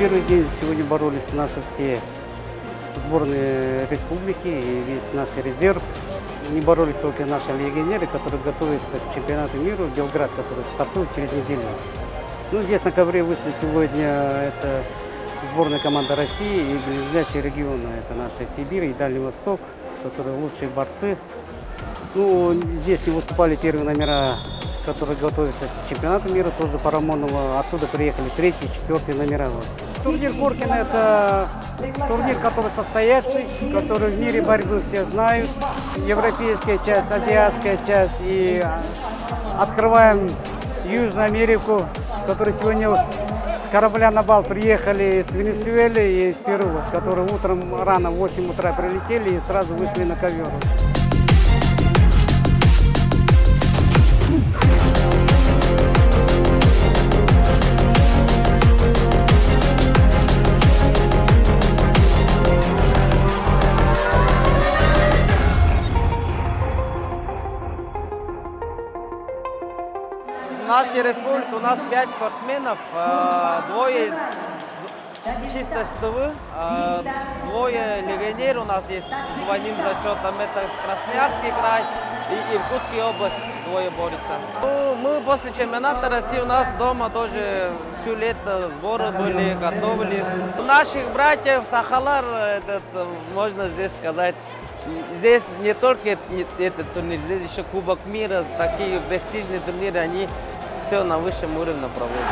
первый день сегодня боролись наши все сборные республики и весь наш резерв. Не боролись только наши легионеры, которые готовятся к чемпионату мира в Белград, который стартует через неделю. Ну, здесь на ковре вышли сегодня это сборная команда России и ближайшие регионы. Это наша Сибирь и Дальний Восток, которые лучшие борцы. Ну, здесь не выступали первые номера, которые готовятся к чемпионату мира, тоже по Рамонову. Оттуда приехали третьи, четвертые номера. Турнир Коркина – это турнир, который состоятельный, который в мире борьбы все знают. Европейская часть, азиатская часть. И открываем Южную Америку, которые сегодня с корабля на бал приехали с Венесуэлы и из Перу, которые утром рано в 8 утра прилетели и сразу вышли на ковер. В нашей республике у нас 5 спортсменов, двое чисто СТВ, двое легионеров у нас есть двойным зачетом, это Красноярский край и Иркутская область, двое борются. Ну, мы после чемпионата России у нас дома тоже всю лето сборы были, готовились. У наших братьев Сахалар, можно здесь сказать, здесь не только этот турнир, здесь еще Кубок мира, такие престижные турниры, они все на высшем уровне проводят.